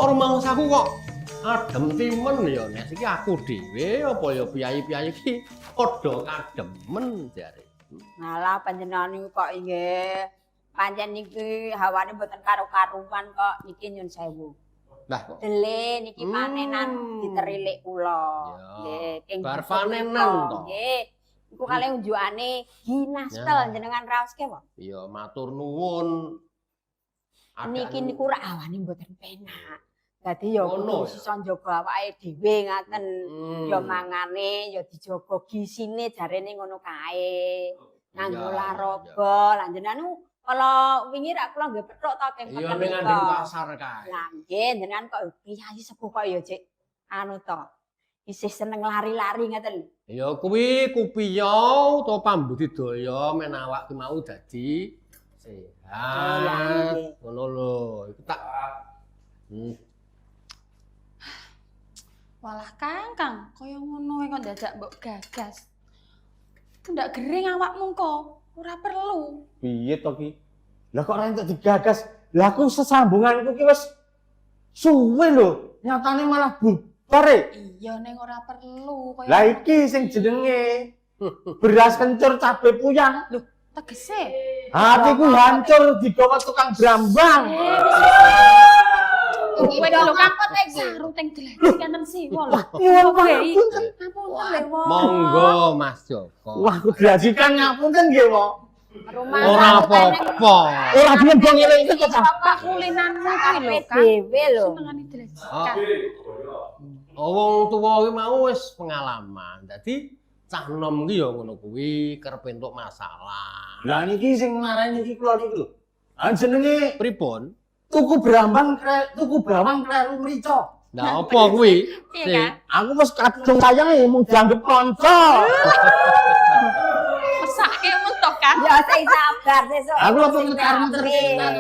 kok rumangsaku kok adem timen ya Nes iki aku dhewe apa ya piyayi-piyayi iki padha kademen jare. Malah panjenengan niku kok nggih pancen niki hawane mboten karo-karuan kok niki nyun sewu. Lah kok Dele niki panenan diterilik kula. Nggih, bar panenan to. Nggih. Iku kalih unjukane ginastel jenengan raoske apa? Iya matur nuwun. Niki niku rak awane mboten penak. Dadi ya kudu sisa njaga awake dhewe ngaten. Ya mangane ya dijaga gisine jarene ngono kae. Nganggo olahraga. Lah jenengan kalau wingi rak kula nggih pethuk ta teng Iya ning ngandeng pasar kae. Lah nggih jenengan kok kiai sepuh kok ya Cik anu to. Isih seneng lari-lari ngeten. Ya kuwi kupiya utawa pambudidaya men awak ki mau dadi sehat. Ngono lho, iku tak Walah Kang, kaya ngono kok dadak mbok gagas. Ndak gering awakmu kok, ora perlu. Piye to ki? Lah kok ora entuk digagas? Lah aku sesambunganku ki wis suwe lho, nyatane malah bubar e. Iya ning ora perlu kaya. Lah iki sing jenenge beras kencur cabe puyang. Lho, tegese. Hatiku hancur digawa tukang brambang. Kowe lho Kang, saru teng delaji kanten siwa lho. Nyuwun Ngapunten le wong. monggo Mas Joko. Wah, kudrajikan ngapunten nggih, Wong. Ora apa-apa. Ora biyen bong ngene iki kok. Pak kulinanmu kuwi lho Kang. Dhewe lho. Senengane delajikan. Wong tuwa kuwi mau wis pengalaman. Dadi cah nom ki ya ngono kuwi kerep entuk masalah. Lah niki sing marani iki kula niku lho. Ah jenenge Pripun? tuku bawang kleru mrica. Lah apa kuwi? Piye Kang? Aku wis kadung sayang mung dianggep kanca. Mesake mun to Kang. Ya sing sabar sesuk. Aku lho ngetar-ngetar.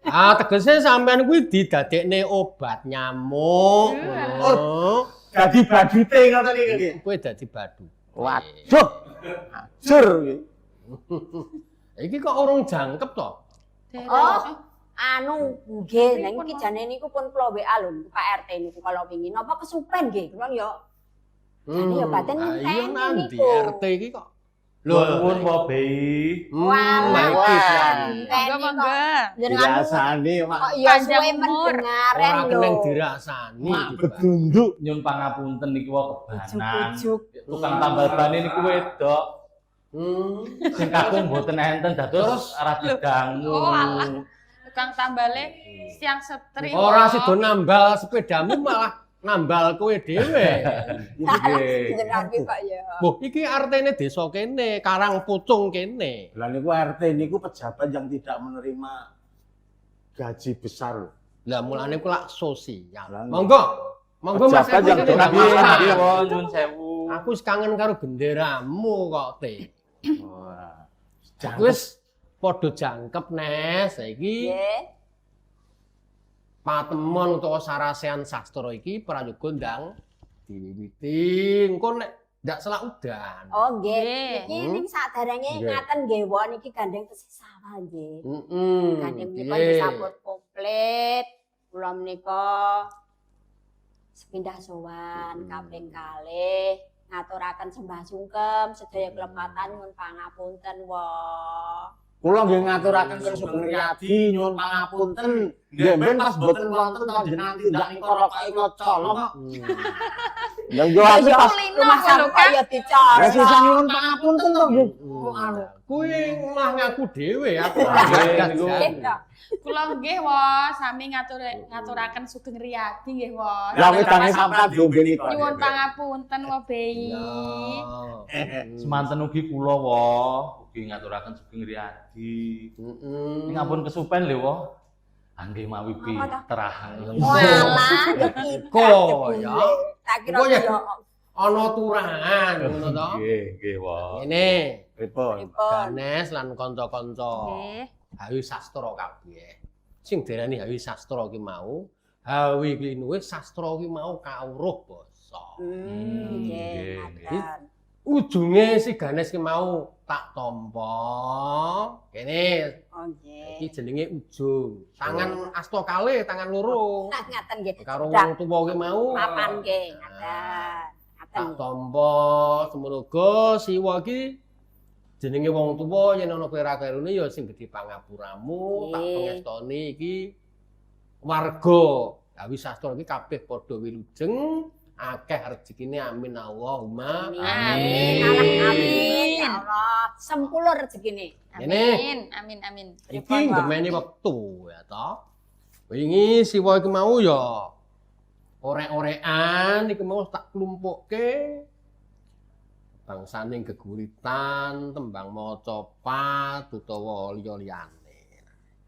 Ah tegese sampean kuwi didadekne obat nyamuk. Oh. Dadi badute ngoten iki nggih. Kowe dadi badu. Waduh. Ajur iki. Iki kok urung jangkep to? Oh, anu nggih, nang iki jane niku pun kula WA lho niku Pak RT niku kalau wingi napa kesupen nggih, kula yo. Jane yo baten Iya ngenteni nanti niku. RT iki kok. Nuwun po Bei. Walah, iki Monggo. jenengan Biasane Mak kok ya Panjang suwe umur. mendengaren ora lho. keneng dirasani. Mak bedunduk. Nyun pangapunten niki wae kebanan. Ujuk-ujuk. Tukang tambal ban niku wedok. Sing kakung mboten enten dados ora diganggu. Oh, alah. Tukang tambale siang setri. Ora sida nambal sepedamu malah nambal kowe dhewe. Nggih. Jenengan iki kok ya. Boh, iki artine desa kene, Karang Pucung kene. Lah niku RT niku pejabat yang tidak menerima gaji besar. Lah mulane ku lak sosial. Lah, Monggo. Monggo Mas. pejabat yang Eko, tidak nggak apa-apa. Nggih, wong nyun sewu. Aku wis kangen karo benderamu kok, Te. Wah. Wis padha jangkep Nes, saiki Nggih. patemon utawa sarasean sastra iki prayoga ndang diwiwiti. Engko nek ndak selak udan. Oh nggih. Nggih. Iki ning saderenge Nggih. ngaten nggih won iki gandeng tesih sawah nggih. Heeh. Gandeng menika disambut komplit. Kula menika sepindah sowan kaping kalih ngaturaken sembah sungkem sedaya kelepatan nyuwun pangapunten wah. Kula nggih ngaturaken kula Sugeng Riyadi nyuwun pangapunten. Nggih ben pas boten wonten panjenengan tindak ing korokoke colong kok. Lah yo aku pas Rumah sampah ya dicor. wis sisa nyuwun pangapunten to nggih. Kuwi mah ngaku dhewe aku. Kula nggih wos sami ngaturaken Sugeng Riyadi nggih wos. Lah wedane sampean diombe niku. Nyuwun pangapunten wo Bei. Semanten ugi kula wae ugi ngaturaken Sugeng Riyadi. Heeh. Ning ampun kesupen lho wae. Nggih mawi terang. Walah ya kita. Kok ya. Tak kira Kok ya. yo Ana turangan ngono to. Nggih wae. Ngene, Pripun? Ganes lan kanca-kanca. Nggih. Hawi sastra kabeh. Sing diarani hawi sastra ki mau, hawi klinuwe sastra ki mau kawruh basa. nggih. nggih. ngaten. Ujunge si Ganes ki mau tak tampa kene Oh nggih. iki jenenge ujung. Tangan asta kalih, tangan loro. Nah, ngaten nggih. Karo Dak. wong tuwa ki mau Papan nggih, ngaten. tak Ngaten. tampa semoga siwa iki jenenge wong tuwa yen ana kira-kirane ya sing gedhe pangapuramu, tak Nggih. pangestoni iki warga gawi sastra iki kabeh padha wilujeng, akeh rezekine amin Allahumma Amin. Amin. Ya Allah, sempulur rezekine. Ini. Amin. Iki Pripun, Pak? ngemeni wektu ya toh. Wingi siwa iki mau ya orek-orekan iki mau tak klumpukke bangsane geguritan, tembang maca pat utawa liya-liyane.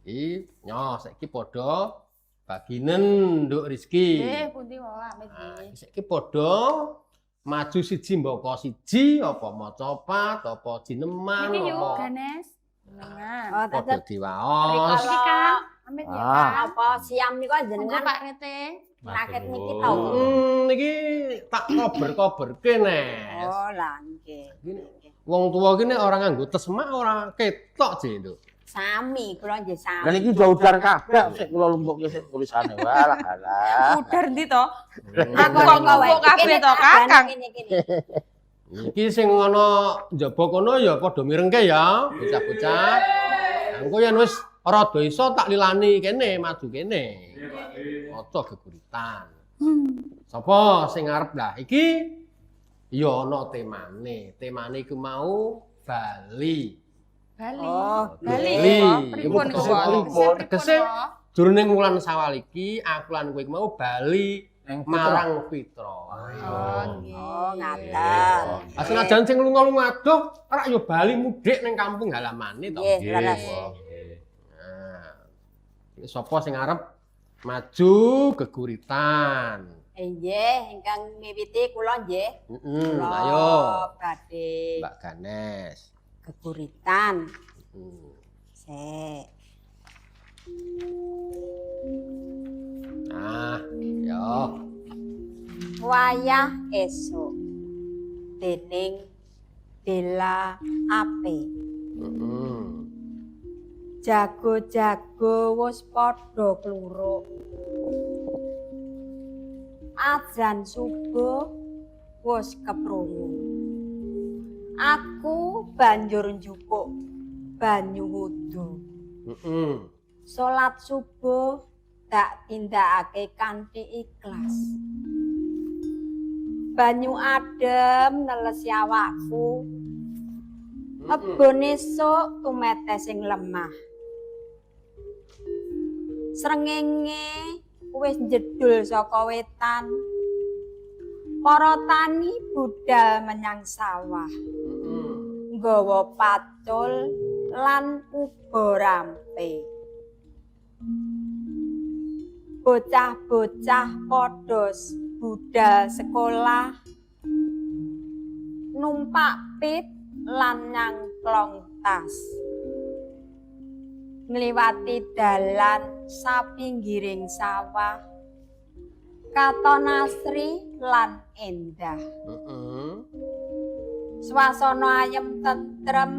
Iki nyo saiki padha baginen nduk rezeki. Pundi wae amit Nah, iki. saiki padha maju siji mbaka siji apa maca pat apa jineman Iki yuk, apa Ganes. Dengan. Oh, padha tetep diwaos. Iki kan, amit ya Ah. kan. apa siam niku Monggo jenengan Pak Rete. raket niki Matur tau. nuwun. Niki tak kober-koberke Nes. Oh, lah nggih. Gini, wong tuwa ki nek ora nganggo tesmak ora ketok, Dik, Nduk. Sami, kula nggih Dan sami. iki jauh udar kabeh sik kula lumpukke sik tulisane walah alah. Udar ndi to? Aku kok ngumpul kabeh to, Kakang? Iki sing ana njaba kono ya padha mirengke ya, bocah-bocah. Engko yen wis rada iso tak lilani kene, maju kene. Maca geguritan. Sapa sing ngarep lah iki ya ana temane. Temane iku mau Bali. Bali. Oh, Bali. Bali. Pripun Iku iku? tegese pripun? Tegese Tegese jroning wulan Sawal iki aku lan kowe mau Bali Ning marang Fitra. Oh, nggih. Oh, ngaten. Ah senajan sing lunga-lunga adoh, ora ya Bali mudik ning kampung halamane to. Nggih, leres. Nah. Sapa sing arep maju geguritan? Nggih, ingkang miwiti kula nggih. Heeh, Kula ayo badhe Mbak Ganes. geguritan. Sik. Nah, yo. Wayah esuk dening Dela Ape. Heeh. Jago-jago wis padha kluruk. Adzan subuh wis keprungu. Aku banjur njupuk banyu wudu. Heeh. Salat subuh tak tindakake kanthi ikhlas. Banyu adem nelesi awakku. Ebon esuk tumete sing lemah. Srengenge wis jedul saka wetan. Para tani budal menyang sawah. Nggawa pacul lan uga rampe. Bocah-bocah padha budal sekolah. Numpak pit lan nyangklong tas. Ngliwati dalan sapinggiring sawah. Katon asri lan endah. Heeh. Swasana ayem tentrem.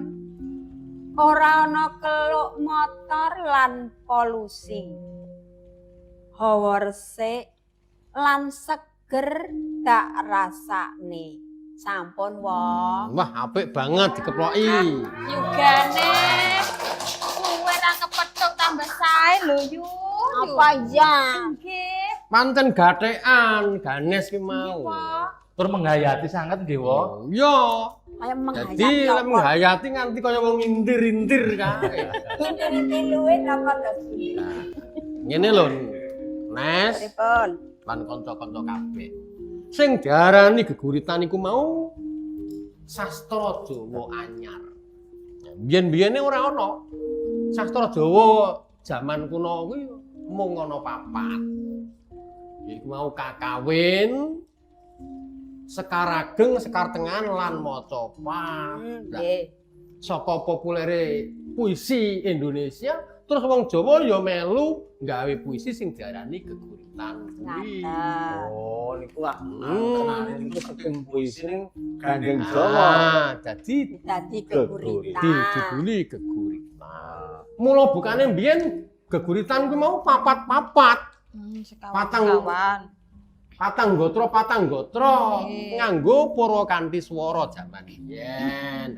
Ora ana keluk motor lan polusi. Hawa resik lan seger tak rasane. Sampun wong. Wah, apik banget dikeploki. Yugane. Kuwe ra kepethuk tambah sae lho, Yu. Apa ya? Nggih. Pancen gathekan Ganes ki mau. Tur menghayati sangat nggih, Wo. Yo. Kaya menghayati Jadi lek apa? menghayati nganti kaya wong ngintir-intir kae. Inti luwe napa to? Ngene lho, Nes Pripun? lan kanca-kanca kabeh. Sing diarani geguritan iku mau sastra Jawa anyar. Biyen-biyene ora ana. Sastra Jawa jaman kuno kuwi mung ana papat. Iku mau kakawin, sekar ageng, sekar tengan lan maca pat. Lah, Nggih. saka populere puisi Indonesia Terus wong Jawa ya melu gawe puisi sing diarani geguritan kuwi. Ngaten. Oh, niku kenane niku saking puisi ning Gandeng Jawa. Ah, dadi Dadi geguritan. dijuduli geguritan. Mula bukane mbiyen geguritan kuwi mau papat-papat. Patang gotra nganggo Purwakanthi swara jaman biyen.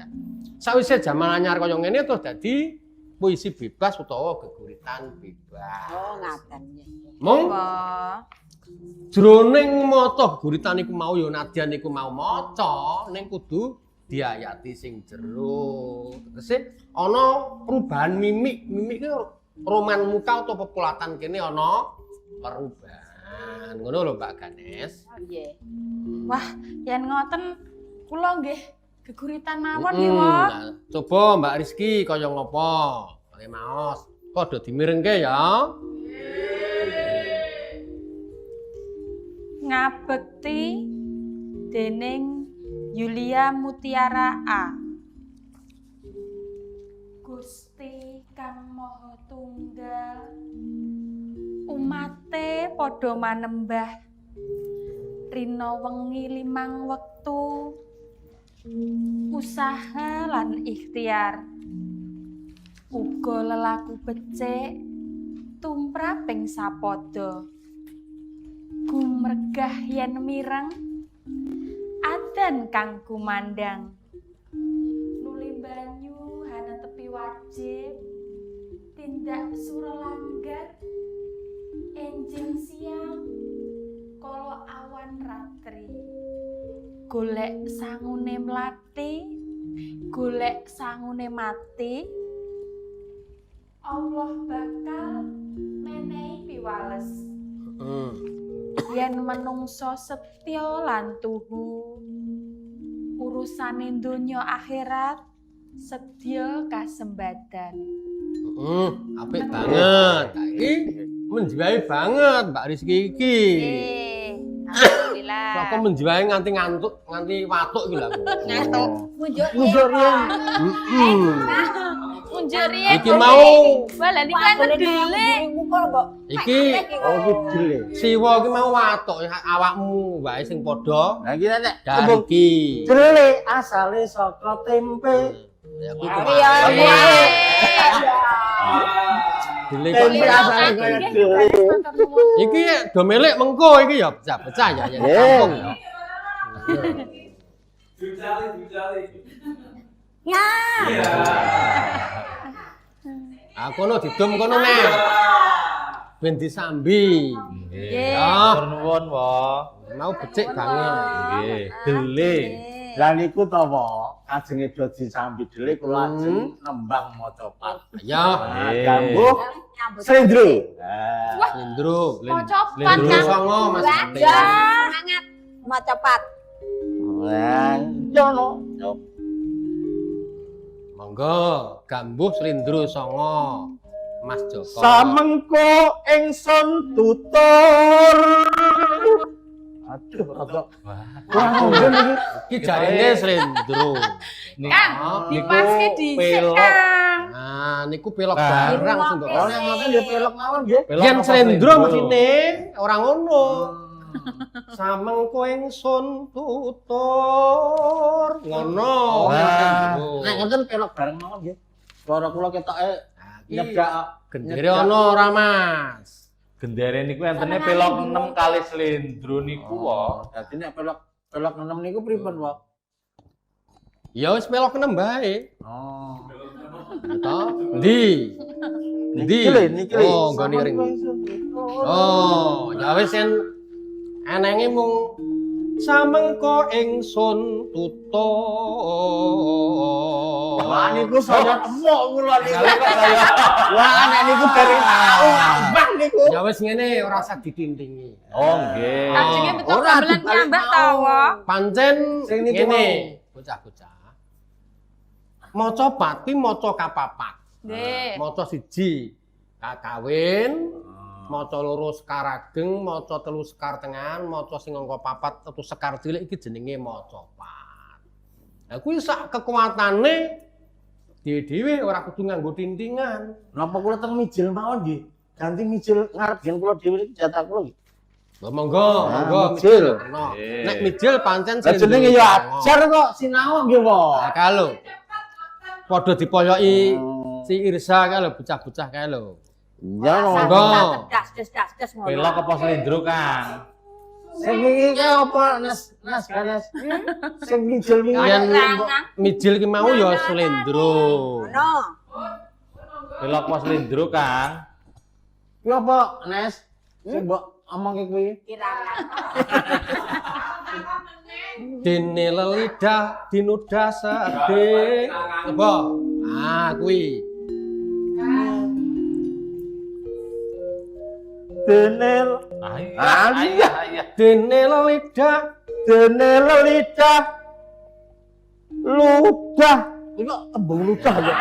Sawise jaman anyar kaya ngene terus dadi puisi bebas utawa geguritan bebas. Oh, ngaten. Mong jroning maca geguritan iku mau ya nadyan iku mau maca ning kudu diayati sing jero. Tegese ana perubahan mimik. Mimik ki roman muka utawa pepulatan kene ana perubahan. Ngono lho Mbak Ganes. Oh, nggih. Wah, yen ngoten kula nggih geguritan mawon nggih, Wak. Coba Mbak Rizky kaya ngopo? Kaya maos. Padha dimirengke ya. Ngabekti dening Yulia Mutiara A. Gusti Kang Maha Tunggal, umate padha manembah rina wengi 5 wektu, usaha lan ikhtiar, uga lelaku becik tumraping sapada, gumregah yen mireng adan kang kumandang, nuli banyu hanetepi wajib, tindak sura langgar enjing siang kala awan ratri, golek sangune mlati, golek sangune mati, Allah bakal menehi piwales. Yen menungso setya lan tuhu, urusane donya akhirat sedya kasembadan. Apik banget. Iki menjiwai banget Mbak Rizky iki. Alhamdulillah. Kok menjiwai nganti ngantuk, nganti watuk iki lho aku. Ngantuk. Mundur yen. Munjur yen. Iki mau Walah niku kan kedele. iki Oh, gede. siwa iki mau watuk awakmu wae sing padha Lah iki nek dari iki. jele asale saka tempe. Ya kuwi Iya. Dile Tempe asale kaya jele. iki do milik mengko iki ya pecah-pecah ya ya kampung ya. Ya. Aku kono didum kono nek. Ben disambi. Nggih. Ya. Matur nuwun, Wak. Mau becik banget. Nggih, dele. Lah niku to, Wak, kajenge do disambi dhewe kula ajeng nembang maca pat. Ya, Gambuh Slendro. Lindro. Maca Lindro pat songo Mas Ya, Ate. semangat mau cepat. Lah, jono. Monggo, gambuh Slendro songo Mas Joko. Samengko ingsun tutur. Aduh, rada. Wah, ngene iki. Iki jarine Slendro. Kang, Niku dipaske dhisik, pelok. Kang. Nah, niku pelok Nah. barang sing kok. Oh, yang ngoten ya pelok mawon nggih. Pelok Yen apa Slendro Slendro? mestine ora ngono. Samengko ingsun tutur. Ngono. Wah. Nek ngoten pelok bareng mawon nggih. Suara kula ketoke nyedak. Gendere ono ora, Mas? Gendere niku entene pelok 6 kali Slendro niku, Wak. Dadi nek pelok 6 niku pripun, Wak? Ya wis pelok enem bae. Oh. Toh? Ndi? Ndi? Niki lho. Oh, nggone ring. Oh, ya wis yen enenge mung samengko ingsun tutur. Wah, niku saya emok kula niku. Kali kok saya. Wah, nek niku dari tau abang niku. Ya wis ngene ora usah ditindingi. Oh, nggih. Ajenge betul Ora gamelan dibalik nyambak mau. ta, Wak. Pancen Sing niku ngene, mau. bocah-bocah. Maca pati maca kapapat. Nggih. Maca siji kakawin, maca loro sekar ageng, maca telu sekar tengahan, maca sing angka papat atau sekar cilik iki jenenge maca pat. Lah kuwi sak kekuatane dhewe ora kudu nganggo tintingan. Napa kula teng mijil mawon nggih? Ganti mijil ngarep gen kula dhewe iki jatah kula nggih. Monggo, monggo mijil. Nah, nek mijil pancen Lah jenenge ya ajar kok sinau nggih kok. Nah, kalau padha dipoyoki si Irsa kae lho, bocah-bocah kae lho. Ya Monggo. monggo. Das ngono. Pelok apa slendro, Kang? Sing iki ki apa Nes Ganes? Sing mijil wingi. Yen mijil ki mau ya slendro. Ngono. Pelok apa slendro, Kang? Ki apa Nes? Sing mbok omongke kuwi. Kirangan. Dene lelidah dinudah sedhe. Apa? Ah, kuwi. Denel Iya. Dene lelidah dene lelidah ludah. Iki kok tembung ludah ya.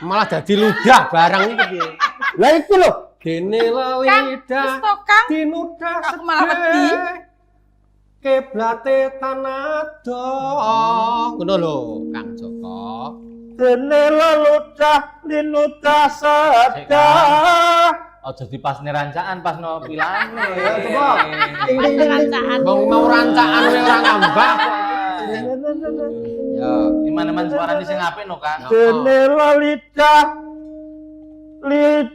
malah dadi ludah barang iki piye? Lah iki lho. Dene Kang, wis lelidah to, Kang. dinudah Aku malah wedi. Kiblate tanado. Ngono lho, Kang Joko. Dene ludah dinudah sedah. Aja dipasne rancaan pas no pilane. Ya coba. Ting ting ting. Rancaan. Mau rancaan we ora ngambah. Ya, Iman-iman suarane sing apik no, Kang. Dene lidah lid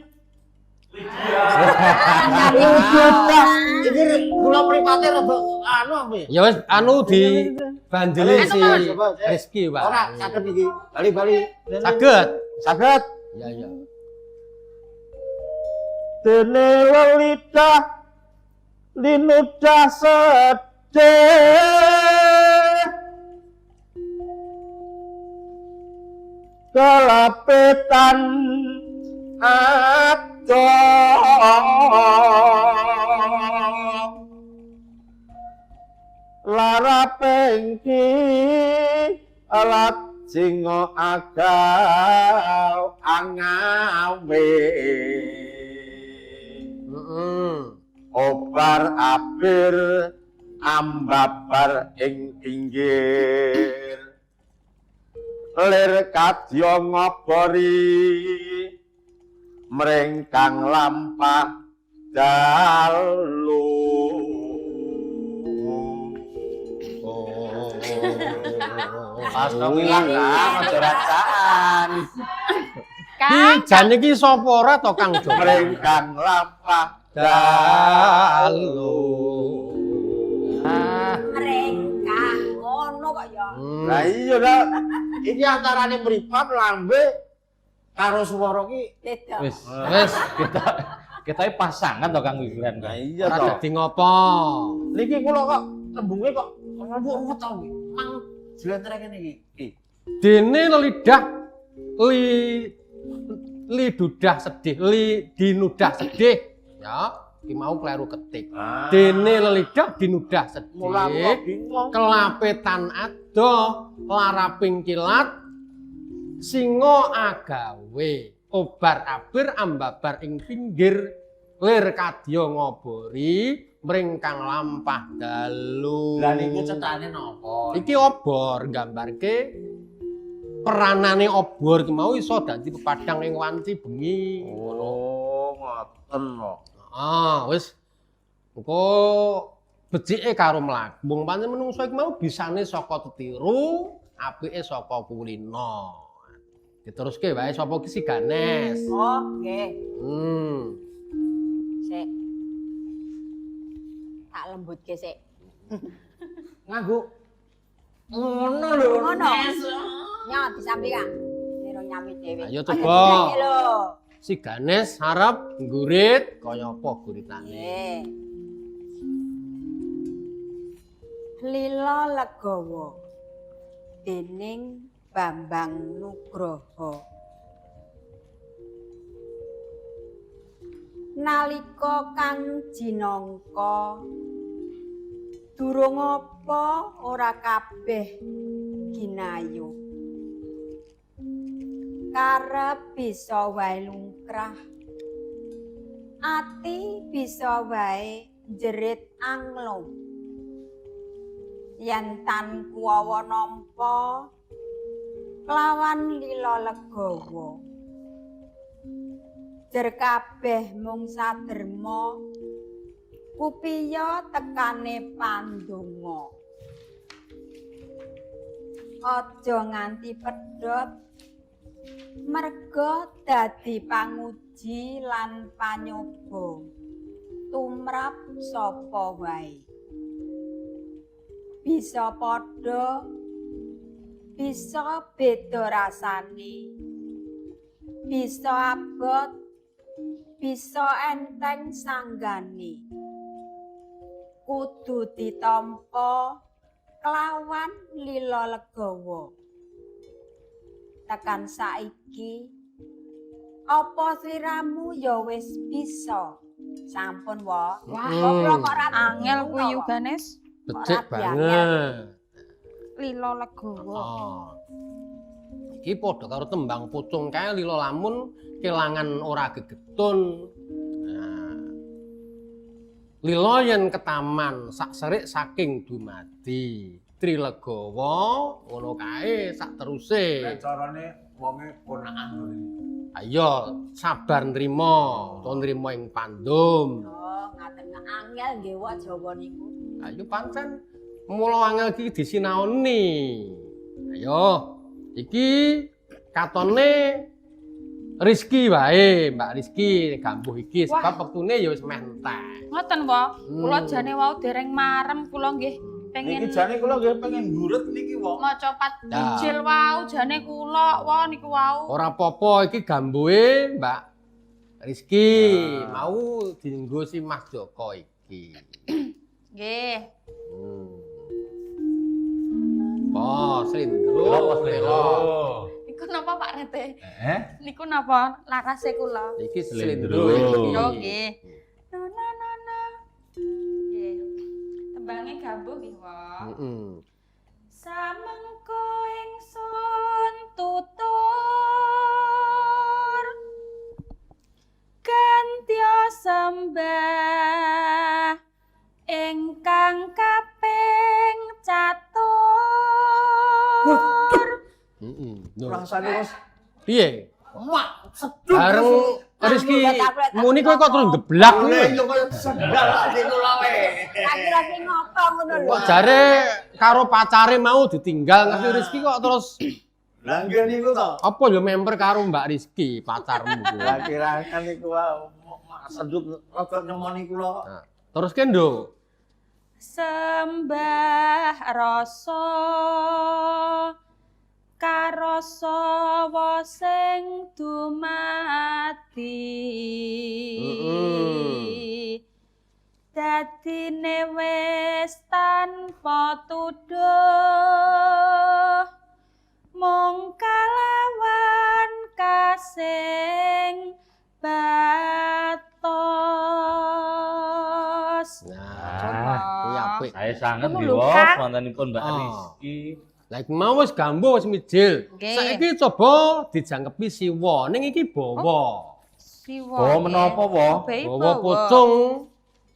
Iki kula mripate rada anu apa ya? ya wis anu di bandeli si Coba, Rizky, Pak. Ora saged iki. Bali-bali. Saged. Saged. Ya ya. Dene lidah linudah sedih kelapetan ado lara pengki alat singo agau angawe obar abir ambabar ing pinggir lir kadya ngobori mrengkang lampah dalu Pas no pilang, Kang, aja rancaan. Kang, Jan iki sapa ora to Kang Joko? mrengkang lampah Dalu. Mereka ngono kok ya. Lah iya dah. Iki antarane mripat lambe karo swara ki. Beda. Wis, Wis, kita pasangan to Kang Wiwilan. Lah iya ora to. dadi ngopo? Niki kula kok tembunge kok ngomong to iki. Mang jlentreh kene iki. Dene lidah lidudah sedih, dinudah sedih. Ya, iki mau kleru ketik. Dene lidah dinudah Mula kok sedih. bingung. Kelapetan ado, laraping kilat, singo agawe, obar abir ambabar ing pinggir, lir kadya ngobori, mringkang lampah dalu. Lah niku cetane napa? Iki obor nggambarke peranane obor ki mau iso dadi pepadang ing wanci bengi. Oh, ngoten kok. Ah, wis. Engko becike karo mlakung pancen menungso iki mau bisane saka tetiru, apike saka kulina. Diteruske wae sapa ki si Ganes. Oh, nggih. Sik. Tak lembutke sik. Nganggo ngono lho. Ngono. Nyot disambi Kang. Niro nyami dhewe. Ayo coba. Iki lho. Si Ganes harap nggurit kaya apa guritane. Nggih. Lila legawa dening Bambang Nugroho. Nalika kang jinangka durung apa ora kabeh ginayu. Karep bisa wae lungkrah. Ati bisa wae jerit anglung. Yen tan kuwawa nampa Lawan lila legawa. Jer kabeh mung saderma kupiya tekane pandonga. Aja nganti pedhot merga dadi panguji lan panyoba tumrap sapa wae. Bisa padha bisa beda rasane, bisa abot, bisa enteng sanggane. Kudu ditampa kelawan lila legawa. Tekan saiki apa sliramu ya wis bisa. Sampun wa. Kok ora Angel kuwi Ganes. Becik banget. Lila legawa. Oh. Iki padha karo tembang pucung kae lila lamun kelangan ora gegetun. Nah. Lila yen ketaman sak serik saking dumadi. Trilegawa ngono kae sak teruse. Nek carane wonge ponakan lho iki. Ayo sabar nrimo, utawa nrimo ing pandum. Oh, ngaten angel nggih wa Jawa niku. Ayo pancen mula angel iki disinaoni. Ayo, iki katone Rizky wae, Mbak Rizky gambuh iki sebab wektune ya wis meh entek. Ngoten wa. Kula jane wau dereng marem kula nggih pengen Niki jane kula nggih pengen ngurut niki wong. maca pat injil wau jane kula wa niku wau. Ora apa-apa iki gambuhe Mbak Rizky, mau dienggo si Mas Joko iki. Nggih. Oh, slendro. Lho, lho. Niku napa Pak Rete? Niku Niku napa larase kula? Iki Slendro. slendro iki. Yo nggih. Na na na na. Nggih. Tembange gambuh nggih, Wak. Heeh. Samengko ingsun tutur gantya sembah ingkang kaping catur. Heeh. Lho, Rasane wis piye? mak sedut. Bareng Rizky muni kowe kok terus ngeblak Lah ngono. iya kaya sendal ati kula we. Lagi ngopo ngono lho. Kok jare karo pacare mau ditinggal ngerti Rizky kok terus Lah nggih niku to. apa ya member karo Mbak Rizky pacarmu kuwi. Lah kirakan niku wae mak sedut rada nyemoni kula. Nah, terus kendo Sembah rasa karo sawa sing dumati. Dadine wis tanpa tuduh mung kalawan kasing batos. nah kuwi apik. Saya sangat Ngono nggih, lho, Wos, Kang. wontenipun Mbak Oh. Rizky. Lah iki mau wis gambuh wis mijil. Nggih. Saiki coba dijangkepi siwa ning iki bawa. Siwa. Bawa menapa, Wo? Bawa pucung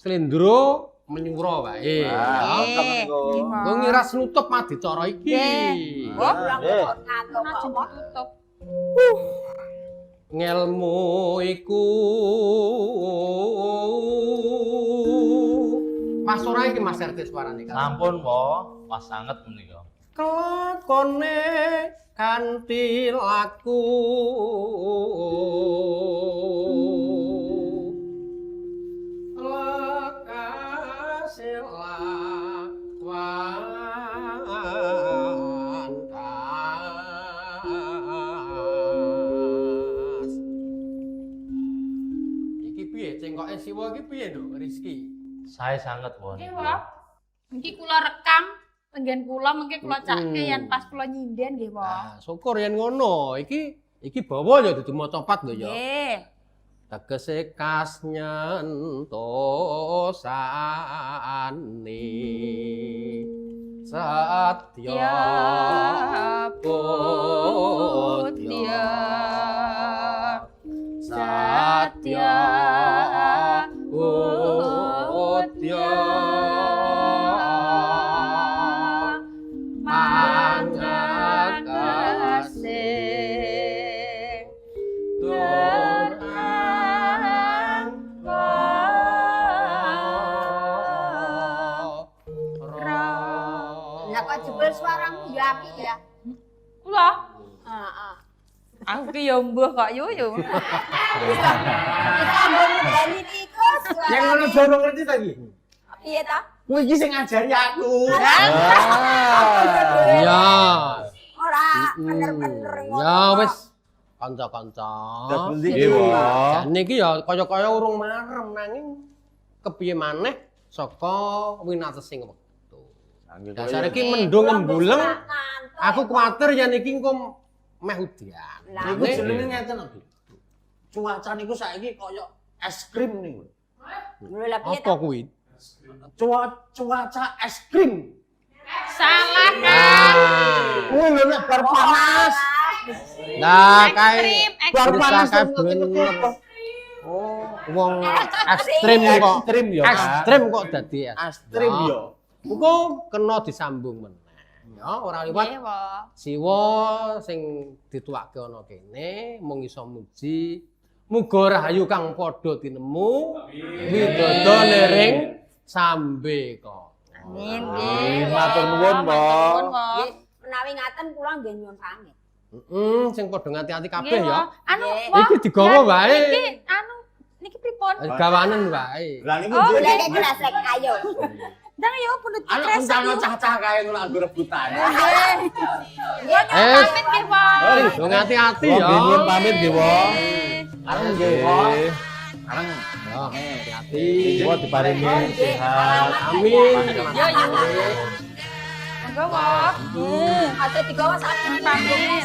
slendro menyura wae. Wah, Ya. niku. Kok ngiras nutup adicara iki. Nggih. Wah, Nggih. ngantuk kok. Tutup. Ngelmu iku Mas ora iki Mas RT suarane kan. Sampun, Wo. Pas sanget menika. Kelakone kanthi laku lekase lawan tas. Iki piye cengkoke siwa iki piye Nduk Rizky? Saya sangat, Wo. Nggih, Wak. Iki kula rekam tenggen kula mengke kula cakke yen pas kula nyinden nggih, Wak. Nah, syukur yen ngono. Iki bawa ya dudu maca pat lho ya. Nggih. Tegese kas nyentosane satya Ya putya satya putya mangakas Aku ki yo mbuh kok yuyu. Bisa ambon ngene tikus. Yang ngono jorong ngerti ta iki? Piye ta? Kowe iki sing ngajari aku. Iya. Ora bener-bener ngono. Ya wis kanca-kanca. Iya, Wah. Jane iki ya kaya-kaya urung marem nanging kepiye maneh saka winatesing wektu. Dasare iki mendung embuleng. Aku kuwatir yen iki engko meh udian. Lah, Niku jenenge ngeten lho. Cuaca niku saiki kaya es krim niku. lho lah piye Apa ta? kuwi? Cuaca es krim. Salah kan. Ah. Kuwi lho nek bar panas. Lah kae Bar panas kae kok bener. apa? Oh, wong ekstrim kok. Ekstrim ya, Pak. Ekstrim kok dadi Es krim yo. Engko kena disambung meneh. Ya ora liwat Nggih, Wah. Siwa sing dituwake ana kene mung iso muji muga rahayu kang padha tinemu widodone ring sambe kok. Amin. Matur nuwun, Mbok. Nggih, menawi ngaten kula nggih nyuwun pamit. Sing padha ngati-ati kabeh ya. Anu, Iki digawa wae. Iki anu niki pripun? Gawanen wae. Lah niku Oh, nggih. Lek kresek ayo. Ndang yo pundut Anak kresek. uncana cacah kae ngono anggo rebutan. Yo pamit nggih, Wah. Sing do ngati-ati ya. Wong nyuwun pamit nggih, Wong. Areng nggih, Wong. Nggih. Areng. Ya, hati-hati. Wong diparingi sehat. Amin. Yo yo. Monggo, Wah. Ate digawa saking Pamit. pamit.